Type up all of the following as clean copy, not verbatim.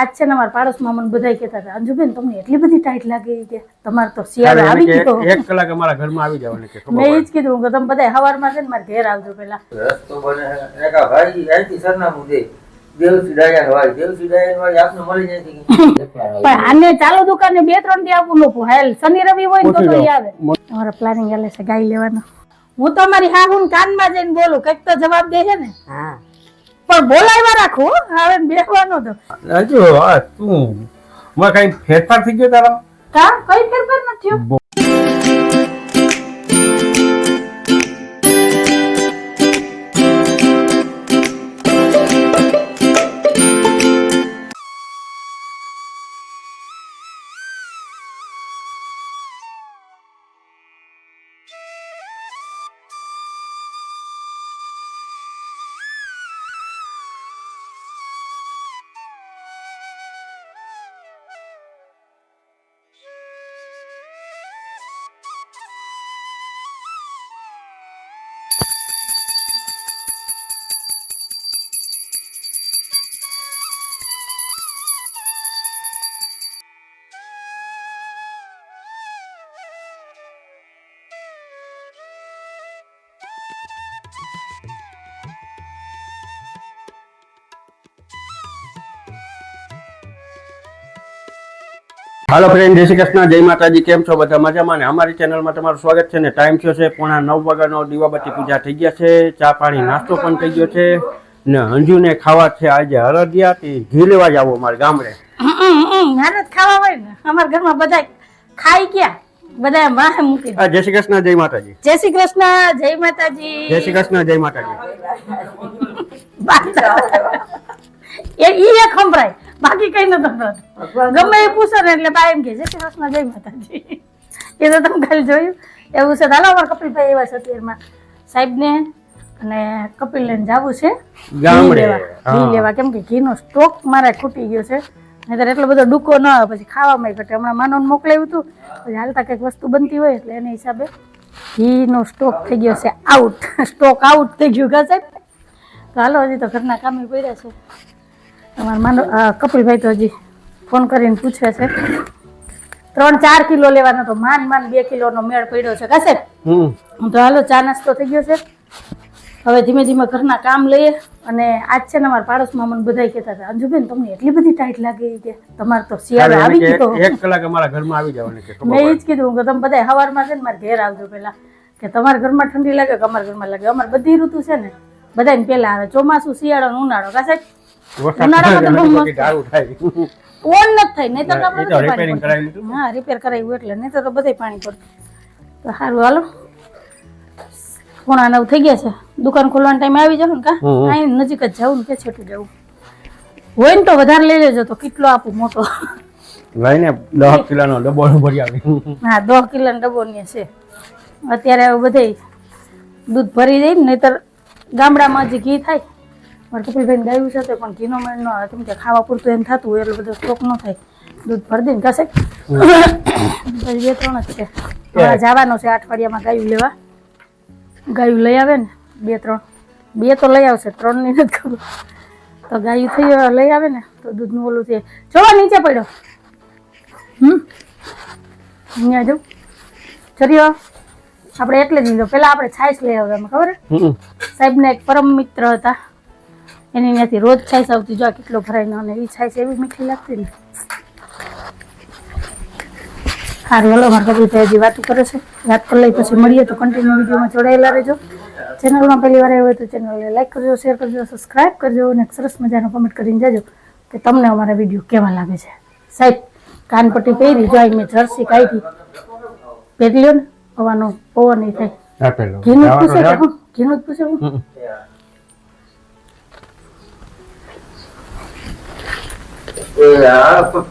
આજ છે ને અમારા પાડોશમાં મને બધા કહેતા હતા અંજુબેન તમને એટલી બધી ટાઈટ લાગે કે તમારે તો શિયાળો આવી ગયો 1 કલાક અમારા ઘરમાં આવી જવાનું કે મેં એ જ કીધું કે તમે બધા સવારમાં છે ને મારા ઘેર આવજો પેલા રસ્તો બને એકા ભાઈ અહીંથી સરનામું દે દેવસી ડાયન વાળી આપને મળી જાય છે પણ આને ચાલુ દુકાને 2-3 દી આપું નો હાલ શનિ રવિ હોય ને તો આવે અમારા પ્લાનિંગ હાલે છે ગાય લેવાનો હું તો મારી હાહુન કાનમાં જઈને બોલું કઈક તો જવાબ દે છે ને હા પણ બોલાવ્યા રાખો હવે બેસવાનો તો હજુ તું માં કઈ ફેરફાર થઈ ગયો તારા કા કઈ ફેરફાર નથી થયો હાલો ફ્રેન્ડ, જય શ્રી કૃષ્ણ, જય માતાજી. કેમ છો બધા? મજામાં ને? અમારી ચેનલમાં તમારું સ્વાગત છે ને. ટાઈમ થયો છે 9:30 વાગ્યાનો. દીવાબત્તી પૂજા થઈ ગયા છે, ચા પાણી નાસ્તો પણ થઈ ગયો છે ને અંજુને ખાવા છે આજે હળદિયા ઘી લેવા જાવ અમારે ગામડે. મારે ખાવા હોય ને અમારા ઘરમાં બધા ખાઈ ગયા, બધા વાહે મૂકી દે. જય શ્રી કૃષ્ણ, જય માતાજી. જય શ્રી કૃષ્ણ, જય માતાજી. જય શ્રી કૃષ્ણ, જય માતાજી. એ ખંભરાય, બાકી કઈ ન સંભળાતું. ગમે એ પૂછે ને એટલે બા એમ કે જય શ્રી કૃષ્ણ, જય માતાજી. એ તો તમે ખાલી જોયું એવું છે. હાલો અમારા કપિલભાઈ એવા છે અત્યારમાં સાહેબ ને અને કપિલ લઈને જવું છે ગામડે ઘી લેવા, કેમ કે ઘીનો સ્ટોક મારે ખૂટી ગયો છે. નહીતર એટલો બધો ડૂકો ન આવે, પછી ખાવામાં ઘટે. હમણાં માનવને મોકલાવ્યું હતું, પછી હાલતા કંઈક વસ્તુ બનતી હોય એટલે એના હિસાબે ઘીનો સ્ટોક થઈ ગયો છે આઉટ. સ્ટોક આઉટ થઈ ગયું કા સાહેબ? તો હાલો, હજી તો ઘરના કામે પડ્યા છે. તમારા માનવ કપિલભાઈ તો હજી ફોન કરીને પૂછે છે 3-4 કિલો લેવાનો, તો માંડ 2 કિલોનો મેળ પડ્યો છે કા સાહેબ? તો હાલો, ચા નાસ્તો થઈ ગયો છે. હવે ધીમે ધીમે ઘરના કામ લઈએ. અને આજ છે ને અમારા પાડોશમાં મને બધા કહેતા હતા અંજુબેન તમને એટલી બધી ટાઈટ લાગે કે તમારે તો શિયાળો આવી ગયો. 1 કલાક અમારા ઘરમાં આવી જવાનું કે મેં એ જ કીધું કે તમે બધા સવારમાં છે ને મારા ઘેર આવજો પેલા, કે તમારા ઘરમાં ઠંડી લાગે કે અમારા ઘરમાં લાગે. અમારે બધી ઋતુ છે ને બધાને પેલા આવે, ચોમાસું, શિયાળો ને ઉનાળો કા સાહેબ? ઉનાળામાં તો બહુ મસ્ત ઓન નથી થાય, નહીં તો આપણે હા રિપેર કરાવ્યું એટલે, નહીં તો બધે પાણી પડતું. તો સારું, હાલો 8:45 થઈ ગયા છે. દુકાન ખોલવાનો ટાઈમ આવી જાવ ને કા? અહીં નજીક જ જવું ને કે છેટું જવું હોય ને તો વધારે લઈ લેજો. તો કેટલો આપું મોટો લઈને 10 કિલોનો ડબ્બો ભરી આવી. હા 10 કિલોનો ડબ્બો ને છે અત્યારે. બધે દૂધ ભરી દઈ ને, નહીતર ગામડામાં હજી ઘી થાય. મારે કપિલભાઈને ગાયું છે તો પણ ઘીનો મેળ ન આવે, કેમ કે ખાવા પૂરતું એમ થતું હોય એટલે બધો સ્ટોક ન થાય. દૂધ ભરી દઈને કશે પછી 2-3 જ છે. જવાનો છે અઠવાડિયામાં ગાયું લેવા. ગાયું લઈ આવે ને 2 તો લઈ આવશે, 3 ની નથી ખબર. તો ગાયું થઈ લઈ આવે ને તો દૂધનું ઓલું છે. જોવા નીચે પડ્યો અહીંયા જવું ચર્યો આપણે એટલે જ લીધો. પેલા આપણે છાશ લઈ આવ્યા, ખબર સાહેબ ને એક પરમ મિત્ર હતા, એની ત્યાંથી રોજ છાશ આવતી. જો કેટલો ભરાય અને એ છાશ એવી મીઠી લાગતી ને. સારું, હલો, મારા કપિલભાઈ હજી વાતું કરે છે. વાત કરી લઈ પછી મળીએ. તો કન્ટિન્યુ વિડીયોમાં જોડાયેલા રહેજો. ચેનલમાં પહેલી વાર આવ્યો હોય તો ચેનલને લાઈક કરજો, શેર કરજો, સબસ્ક્રાઈબ કરજો અને સરસ મજાનો કમેન્ટ કરીને જજો કે તમને અમારા વિડીયો કેવા લાગે છે. સાહેબ કાનપટ્ટી પહેરી, જો મેં જર્સી કાઢી પહેરી લ્યો ને, હવાનો પવન નહીં થાય. ઘીનું જ પૂછે કે હું? ઘીનું જ પૂછે હું?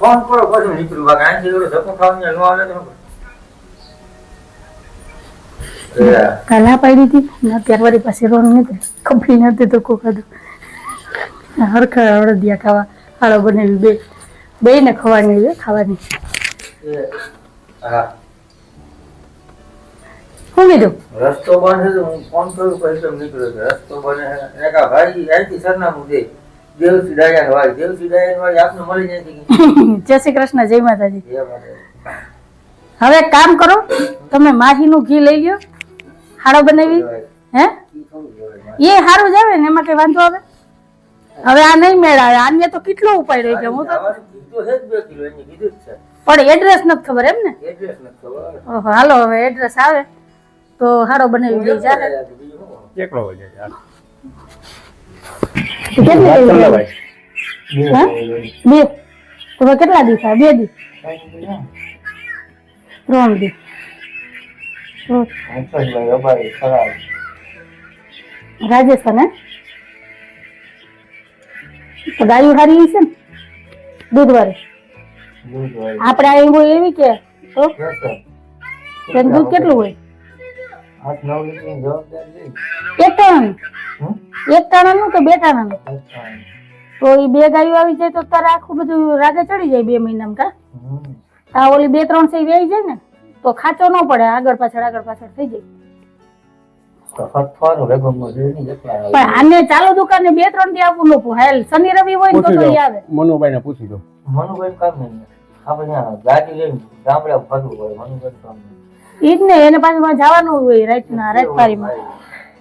ફોન કરો પછી નીકળ્યું બાકી અહીંથી એવડો ધક્કો ખાવાની ન આવે તો કાલા પાડી હતી અત્યારે વારી પાસે રોન નીકળી કપડી નથી ધક્કો ખાધું. હરખા હળદિયા ખાવા હાળો બનાવી બે ને ખવાની ખાવાની. શું કીધું? રસ્તો બંધ છે. હું ફોન કરું પછી નીકળ્યો. રસ્તો બને એકા ભાઈ અહીંથી સરનામું દે દેવસી ડાયાની વાડી. દેવસી ડાયાની વાડી આપને મળી જાય છે કે જય શ્રી કૃષ્ણ, જય માતાજી. એ માટે હવે એક કામ કરો, તમે માહીનું ઘી લઈ લ્યો, હાડો બનાવી. હે ઈ થોડું કહેવાય. એ સારું જ આવે ને, એમાં કઈ વાંધો આવે? હવે આ નહીં મેળાવે, આને તો કેટલો ઉપાય રહી ગયો. હું તો આવાનું કીધું છે જ 2 કિલો એની કીધું જ છે. પણ એડ્રેસ નથી ખબર એમ ને? એડ્રેસ નથી ખબર. ઓહો, હાલો હવે એડ્રેસ આવે તો હાડો બનાવી દઈ ચાલે. બીજું શું? એકલો હોય છે યાર. કેટલી વાત કરી લે લેવી? ભાઈ. હા? 2 તો હવે કેટલા દી થાય? 2 દી? 3 દી? તો હંસભાઈ અમારી ખરાબ. રાજસ્થાન હે? તો ગાયું હારી છે ને દૂધવાળી? દૂધ હોય. આપણે અહીં હોય એવી કે તો yes, sir. તેનું દૂધ કેટલું હોય? 8-9 લીટરની જવાબદારી લઈ. એક ટાણાનું? હમ? એક ટાણાનું કે 2 ટાણાનું? અચ્છા. તો એ 2 ગાયો આવી જાય તો તારે આખું બધું રાગે ચડી જાય 2 મહિનામાં કા? હમ. આ ઓલી 2-3 સહી વેઈ જાય ને તો ખાચો ન પડે, આગળ પાછળ થઈ જાય. તો ફરવાનું વેગમમાં જોઈ નહીં એકલા આવે. પણ આને ચાલુ દુકાને 2-3 દી આપવું ન હાલ. શનિ રવિ હોય ને તો પૂછી ઈ દો, આવે. મનુભાઈ ને પૂછી દો. મનુભાઈ કામ નહીં. આપણે ત્યાં ગાડી લઈને ગામડે ફરવું પડે. મનુભાઈ કામ નહીં. ઈ જ ને, એને પાછું જવાનું હોય રાતપારીમાં.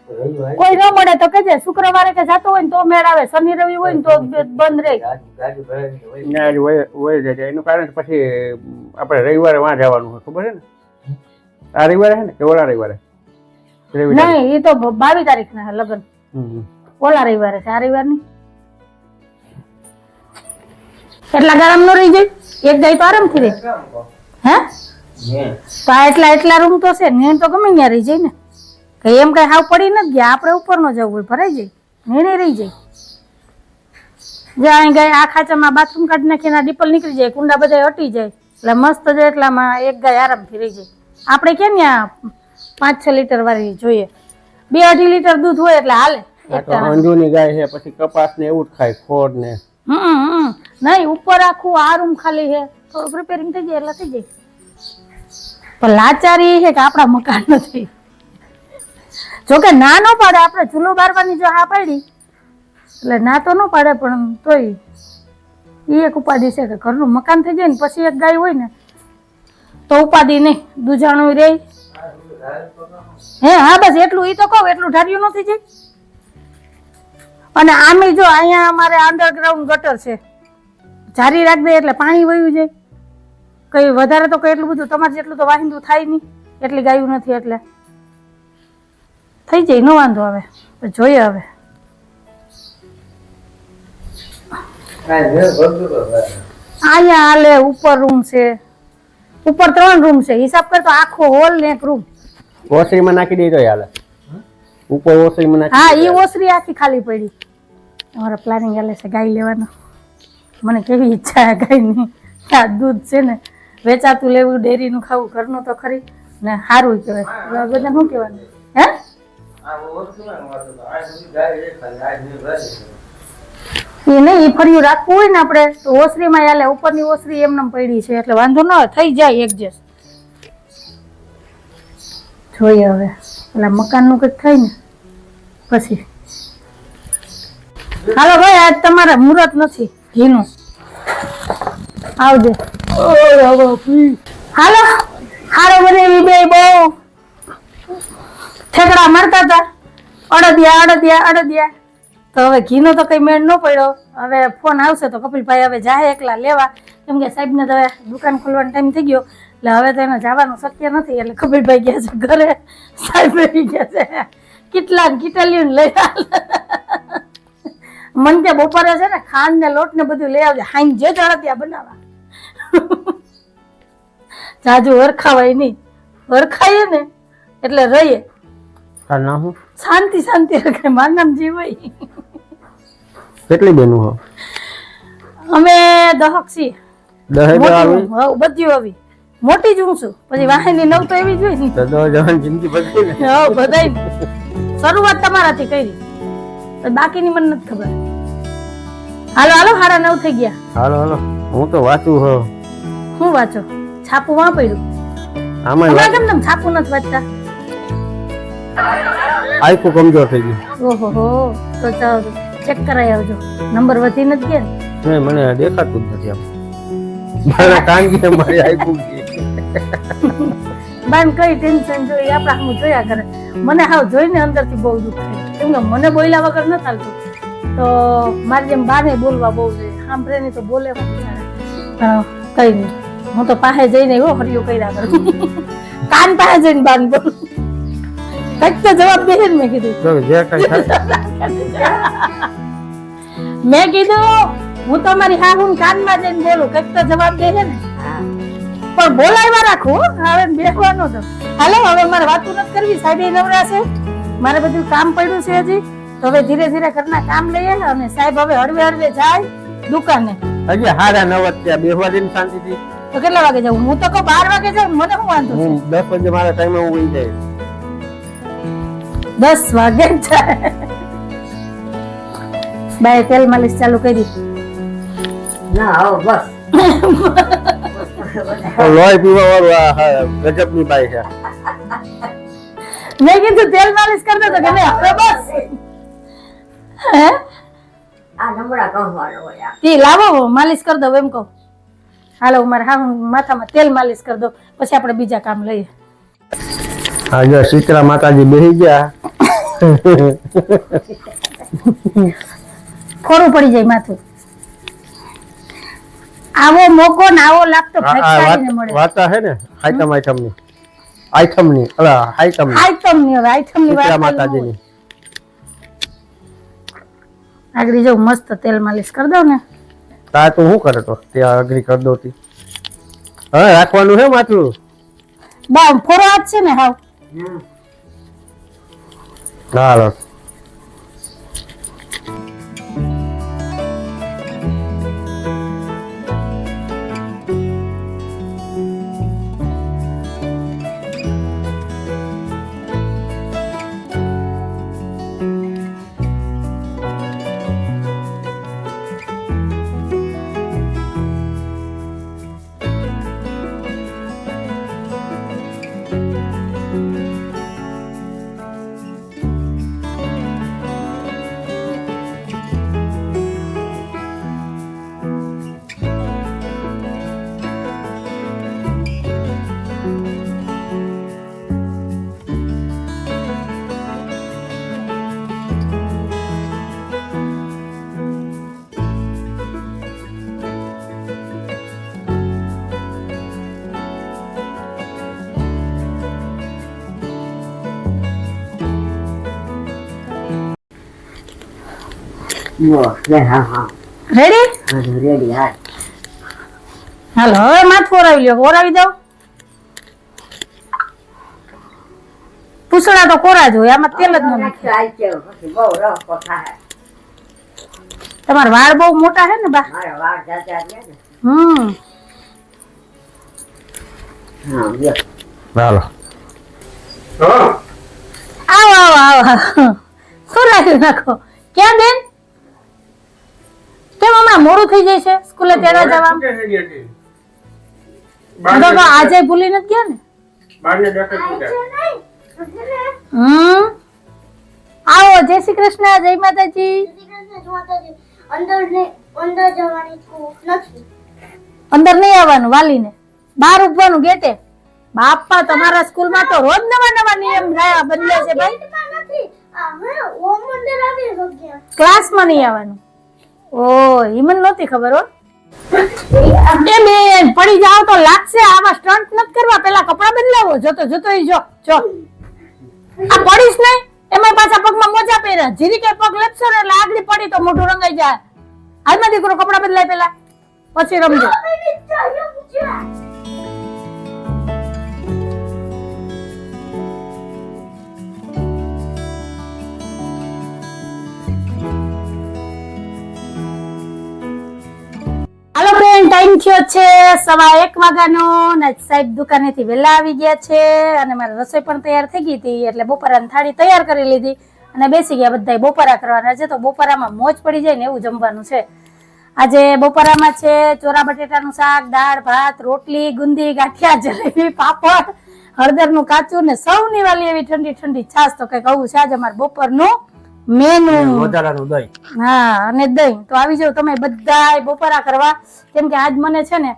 રવિવારે કોઈ ન મળે તો કહેજે શુક્રવારે કે જાતો હોય ને તો મેળ આવે, શનિ રવિ હોય ને તો બંધ રહે. ગાડી ભરાઈને હોય. ન્યા જ વહી જાય છે. એનું કારણ પછી આપણે રવિવારે વાં જવાનું હોય, ખબર છે ને? આ રવિવારે છે ને કે ઓલા રવિવારે? રવિવારે. નહીં, એ તો 22 તારીખના લગ્ન. હમ. ઓલા રવિવારે છે, આ રવિવાર નહીં. એટલા ગરમ નો રહી જાય, એક ગાય તો આરામથી રહે. હે ને તો આ એટલા રૂમ તો છે ને, તો ગમે ત્યાં રહી જાય ને. કઈ એમ કઈ હાવ પડી નથી ગયા, આપણે ઉપર નો જવું હોય ભરાઈ જાય, નીણે રહી જાય. જ્યાં ગાય આ ખાચામાં બાથરૂમ કાઢી નાખીને ડીપલ નીકળી જાય, કુંડા બધા હટી જાય, એટલે મસ્ત છે. એટલામાં એક ગાય આરામથી રહી જાય. આપણે કેમ ત્યાં 5-6 લીટર વાળી જોઈએ, 2-2.5 લીટર દૂધ હોય એટલે હાલે. આ તો અંજુની ગાય છે, પછી કપાસ ને એવું જ ખાય, ખોડ ને. નહીં, ઉપર આખું આ રૂમ ખાલી છે, થોડું પ્રિપેરિંગ થઈ જાય એટલે થઈ જાય. પણ લાચારી એ છે કે આપણા મકાન નથી. જોકે ના ન પાડે, આપણે ચૂલો બારવાની જો હા પાડી એટલે ના તો ન પાડે, પણ તોય એ એક ઉપાધિ છે કે ઘરનું મકાન થઈ જાય ને પછી એક ગાય હોય ને તો ઉપાધિ નહીં, દૂજાણું રહે. હે હા, બસ એટલું. ઈ તો કહું એટલું ઢાર્યું નથી જાય. અને આમે જો અહીંયા અમારે અંડરગ્રાઉન્ડ ગટર છે, જારી રાખ દે એટલે પાણી વયું જાય. કઈ વધારે તો કઈ એટલું બધું તમારે જેટલું તો વાહિંદુ થાય નહીં, એટલી ગાયું નથી એટલે થઈ જાય, નો વાંધો આવે. જોઈએ હવે અહીંયા હાલે. ઉપર રૂમ છે, ઉપર 3 રૂમ છે, હિસાબ કરતો આખો હોલ ને એક રૂમ. ઓસરીમાં નાખી દઈ તો હાલે. ઉપર ઓસરીમાં નાખી. હા, ઈ ઓસરી આખી ખાલી પડી. અમારા પ્લાનિંગ હાલે છે ગાય લેવાનો. મને કેવી ઈચ્છા છે ગાયની. આ દૂધ છે ને વેચાતું લેવું, ડેરીનું ખાવું, ઘરનું તો ખરી ને સારું કહેવાય. બધા શું કહેવાનું? હે એ નહીં, એ ફર્યું રાખવું હોય ને આપણે તો ઓસરીમાં હાલે. ઉપરની ઓસરી એમને પડી છે એટલે વાંધો ન આવે, થઈ જાય એડજસ્ટ. જોઈએ હવે પેલા મકાનનું કંઈક થાય ને પછી. હાલો ભાઈ, આજ તમારે મુહૂર્ત નથી ઘીનું, આવજે. હાલો, હારો બનેવી બે બહુ ઠેકડા મારતા હતા, અડદિયા. તો હવે ઘીનો તો કઈ મેળ ન પડ્યો. હવે ફોન આવશે તો કપિલભાઈ હવે જાય એકલા લેવા, કેમ કે સાહેબને તો દુકાન ખોલવાનો ટાઈમ થઈ ગયો એટલે હવે તો એને જવાનું શક્ય નથી. એટલે કપિલભાઈ ગયા છે ઘરે, સાહેબ ગયા છે કેટલા કિટલીઓ લઈ મન કે બપોરે છે ને ખાંડ ને લોટ ને બધું લઈ આવજે, હાઈ જે જળતિયા બનાવવા. જાજુ વરખાવાય નહીં, વરખાઈએ ને એટલે રહીએ શાંતિ રખાય. મારું નામ જીવાય. કેટલી બેનું હો? અમે 10 છીએ. 10 આવી? બધું આવી મોટી જ હું છું, પછી વાહની 9 તો એવી જ હોય ને. તો 10 જવાની જિંદગી બદલી ને. હા, બધાય શરૂઆત તમારાથી કરી, બાકીની મને નથી ખબર. હાલો 9:30 થઈ ગયા. હાલો હું તો વાંચું હો. હું વાંચો? છાપું વાં પડ્યું. આમાં કેમ છાપું નથી વાંચતા? આખું કમજોર થઈ ગયું. ઓહો, તો ચેક કરાવી આવજો. નંબર વધી નથી ગયા ને? નહીં, મને દેખાતું જ નથી આમ. મારા કાનગી મારી આખું બાન કઈ ટેન્શન જોઈએ આપણા હું જોયા કરે. મને હાવ જોઈને અંદરથી બહુ દુઃખ થાય, કેમ કે મને બોલ્યા વગર ન ચાલતું. તો મારી જેમ બાને બોલવા બહુ જોઈએ, સાંભળે નહીં તો બોલે કઈ નહીં. હું તો પાસે જઈને એવો હરિયો કર્યા કરું. કાન પાસે જઈને બાન બોલું, કઈક તો જવાબ દે ને. મેં કીધું જે કઈ થાય મેં કીધું હું તો મારી હાહુન કાનમાં જઈને બોલું, કઈક તો જવાબ દે ને. પણ બોલાવ્યા રાખું, હવે બેસવાનો તો. હાલો હવે મારે વાતું નથી કરવી, સાહેબ નવરા છે, મારે બધું કામ પડ્યું છે હજી. તો હવે ધીરે ધીરે ઘરના કામ લઈએ અને સાહેબ હવે હળવે હળવે જાય દુકાને. હજી હારા 9 ત્યાં બેસવા દે શાંતિથી. તો કેટલા વાગે જાઉં? હું તો કહું 12 વાગે જાઉં, મને શું વાંધો છે? 10 વાગે મારા ટાઈમે હું ઉઈ જાય. 10 વાગે જાય. બાય તેલ માલિશ ચાલુ કરી. ના આવો બસ. લોહી પીવા વાળું આ ગજબની બાઈ છે. મેં કીધું તેલ માલિશ કરી દે તો કે નહીં હવે બસ. હે આ નંબરા કહવાનો હોય. તે લાવો માલિશ કરી દો એમ કહું. હાલો મારે હા માથામાં તેલ માલિશ કરી દો, પછી આપણે બીજા કામ લઈએ. હા જો શીતળા માતાજી બેસી ગયા. ખોરું પડી જાય માથું. આવો મોકો ને આવો લાભ તો ફટકારીને મળે. વાતા હે ને આઈટમની આઈટમની હવે આઈટમની વાત શીતળા માતાજીની. આગળ જો મસ્ત તેલ માલિશ કરી દઉં ને. તા તું શું કરે તો ત્યાં અગ્રી કરી દો તી. હવે રાખવાનું હે માથું. બા ફોરો હાથ છે ને હાવ. હાલો રેડી? હાલો હવે માથું ઓરાવી લ્યો. ઓરાવી દઉં? પૂછડા તો કોરા જ હોય, આમાં તેલ જ ન નાખે. તમારા વાળ બહુ મોટા હે ને બા? હાલો આવો આવો આવો. શું લાગ્યું નાખો? ક્યાં બેન? કેમ હમણાં મોડું થઈ જાય છે સ્કૂલે તેડવા જવા? આજે ભૂલી નથી ગયા ને? આવો. જય શ્રી કૃષ્ણ. જય માતાજી. અંદર નહીં આવવાનું, વાલીને બહાર ઉભવાનું ગેટે. બાપા તમારા સ્કૂલમાં તો રોજ નવા નવા નિયમ બદલે છે ભાઈ. ક્લાસમાં નહીં આવવાનું. ઓ ઈ મને નહોતી ખબર હો. એ બેન પડી જાવ તો લાગશે. આવા સ્ટન્ટ નથી કરવા, પેલા કપડા બદલાવો. જોતો જોતો ઈ જો આ પડીશ નહીં, એમાં પાછા પગમાં મોજા પહેર્યા. જીરી કે પગ લેપસો ને એટલે આગળ પડી તો મોઢું રંગાઈ જાય. હાલમાં દીકરો કપડા બદલાય પેલા, પછી રમજો. હાલો ફ્રેન્ડ, ટાઈમ થયો છે 1:15 વાગ્યાનો ને સાહેબ દુકાનેથી વહેલા આવી ગયા છે અને મારી રસોઈ પણ તૈયાર થઈ ગઈ હતી. એટલે બપોરાની થાળી તૈયાર કરી લીધી અને બેસી ગયા બધાય બપોરા કરવાના છે. તો બપોરામાં મોજ પડી જાય ને એવું જમવાનું છે. આજે બપોરામાં છે ચોરા બટેટાનું શાક, દાળ ભાત, રોટલી, ગુંદી, ગાંઠિયા, જલેબી, પાપડ, હળદરનું કાચું ને સૌની વાલી એવી ઠંડી ઠંડી છાશ. તો કઈક આવું છે આજે અમારે બપોરનું મેનું વધારાનું દહીં. હા અને દહીં. તો આવી જાવ તમે બધાય બપોરા કરવા, કેમ કે આજ મને છે ને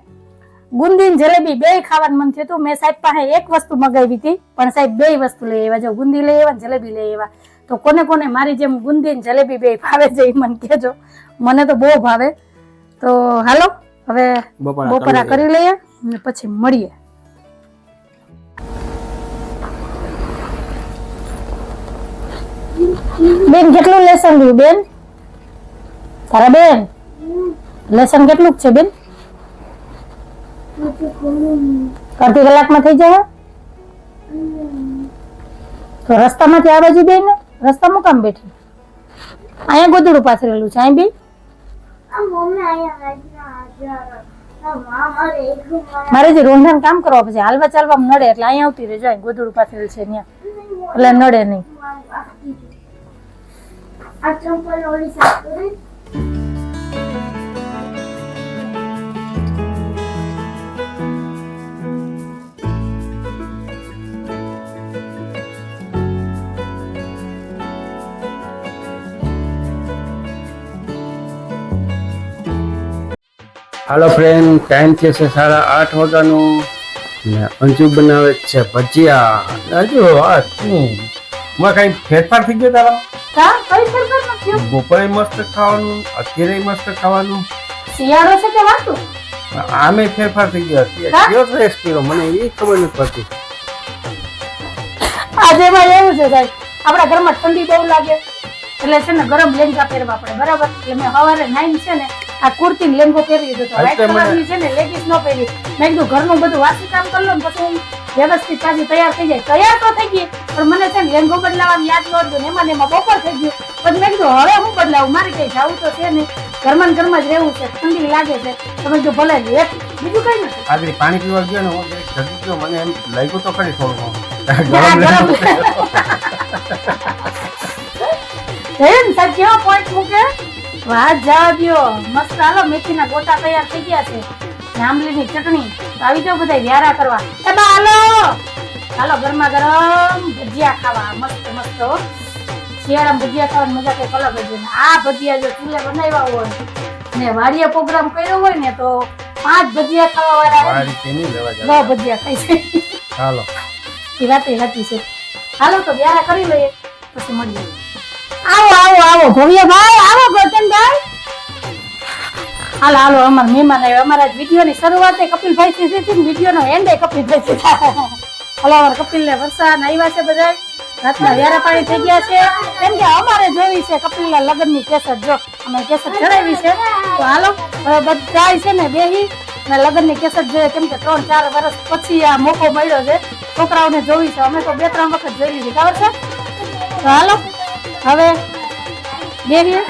ગુંદી ને જલેબી બે ખાવાનું મન થયું હતું. મેં સાહેબ પાસે એક વસ્તુ મગાવી હતી, પણ સાહેબ બે વસ્તુ લઈ આવ્યા. જો ગુંદી લઈ આવ્યા ને જલેબી લઈ આવ્યા. તો કોને કોને મારી જેમ ગુંદી ને જલેબી બે ભાવે છે એ મને કહેજો. મને તો બહુ ભાવે. તો હાલો હવે બપોરા કરી લઈએ અને પછી મળીએ. બેન કેટલું લેસન રહ્યું બેન? તારા બેન લેસન કેટલું છે બેન? અડધી કલાકમાં થઈ જાય. તો રસ્તામાંથી આ બાજુ બેન રસ્તામાં કામ બેઠી? અહીંયા ગોદડું પાથરેલું છે. અહીં બી મારે જે રોંઢાનું કામ કરવા પછી હાલવા ચાલવા નડે એટલે અહીંયા આવતી રહેજો. અહીં ગોદડું પાથરેલું છે ત્યાં એટલે નડે નહીં. હાલો ફ્રેન્ડ, ટાઈમ થયો છે 8:30 વાગ્યાનો ને અંજુ બનાવે છે ભજીયા. હજુ માં કઈ ફેરફાર થઈ ગયો તારા? બપોરે મસ્ત ખાવાનું, અત્યારે મસ્ત ખાવાનું. શિયાળો છે કે વાતું? આમે ફેરફાર થઈ ગયો. કયો ફ્રેશ કર્યો મને એ ખબર નથી પડતી. આજે એમાં એવું છે સાહેબ, આપણા ઘરમાં ઠંડી બહુ લાગે એટલે છે ને ગરમ લેંગા પહેરવા પડે, બરાબર? એટલે મેં સવારે નાઈને છે ને આ કુર્તી લેંગો પહેરી દીધો. વ્હાઈટ કલરની છે ને લેગીસ ન પહેરી. મેં કીધું ઘરનું બધું વાસી કામ કરી લો ને પછી હું વ્યવસ્થિત પાછી તૈયાર થઈ જાય. તૈયાર તો થઈ ગઈ, પણ મને છે ને લેંગો બદલાવાનું યાદ નહોતું ને એમાં બપોર થઈ ગયું. પછી મેં કીધું હવે હું બદલાવું, મારે કઈ જવું તો છે નહીં, ઘરમાં જ રહેવું છે, ઠંડી લાગે છે. તમે જો ભલે બીજું કઈ નથી. આગળ પાણી પીવા ગયો ને હું જતી ગયો, મને એમ લાગ્યું તો ખરી થોડું સાહેબ કેવો પોઈન્ટ મૂકે, વાત જવા દ્યો. મસ્ત. હાલો મેથીના ગોટા તૈયાર થઈ ગયા છે, આંબલીની ચટણી. તો આવી જાવ બધા વ્યારા કરવા. એ બા હાલો હાલો, ગરમા ગરમ ભજીયા ખાવા. મસ્ત મસ્ત શિયાળામાં ભજીયા ખાવાની મજા કઈક અલગ જ હોય. આ ભજીયા જો ચૂલે બનાવ્યા હોય ને વાડીએ પ્રોગ્રામ કર્યો હોય ને તો 5 ભજીયા ખાવા વાળા ભજીયા ખાઈ છે. હાલો એ વાત સાચી છે. હાલો તો વ્યારા કરી લઈએ પછી મળીએ. આવો આવો આવો ભવ્યભાઈ, આવો ગોતનભાઈ. હાલો હાલો, અમારા મહેમાન આવ્યા. અમારા વિડીયોની શરૂઆત કપિલભાઈ થી થઈ હતી, વિડીયોનો એન્ડ કપિલભાઈ થી. હાલો, અમારા કપિલને વરસાદ આવ્યા છે બધા. રાતના વ્યારા પાણી થઈ ગયા છે, કેમ કે અમારે જોવી છે કપિલના લગ્નની કેસેટ. જો અમે કેસેટ ચડાવી છે, તો હાલો હવે બધા છે ને બેહી ને લગ્નની કેસેટ જોઈએ, કેમ કે 3-4 વર્ષ પછી આ મોકો મળ્યો છે. છોકરાઓને જોવી છે. અમે તો 2-3 વખત જોઈ લીધી, ખબર છે? તો હાલો હવે બેહીએ.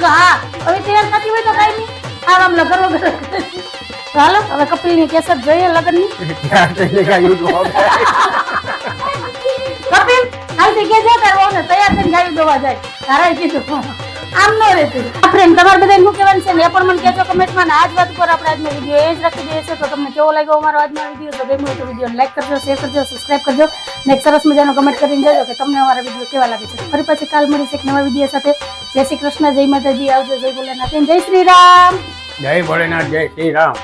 હા હવે તૈયાર થતી હોય તો કઈ નહીં, આરામ લગર. ચાલો હવે કપિલની કેસેટ જોઈએ લગ્નની. કપિલ હાલથી કેજો તારો ને તૈયાર થઈને ગાડી દોવા જાય. તારે કીધું આમ ન રહેતું. ફ્રેન્ડ તમારે બધાને શું કહેવાનું છે ને એ પણ મને કહેજો કમેન્ટમાં. આજ વાત ઉપર આપણે આજનો વિડીયો એ જ રાખી દઈએ છીએ. તો તમને કેવો લાગ્યો અમારો આજનો વિડીયો? તો ગમ્યો તો વિડીયોને લાઈક કરજો, શેર કરજો, સબસ્ક્રાઈબ કરજો ને એક સરસ મજાનો કમેન્ટ કરીને જજો કે તમને અમારા વિડીયો કેવા લાગે છે. ફરી પછી કાલ મળીશું એક નવા વિડીયો સાથે. જય શ્રી કૃષ્ણ, જય માતાજી, આવજો, જય ભોલેનાથ, જય શ્રી રામ. જય ભોલેનાથ, જય શ્રી રામ.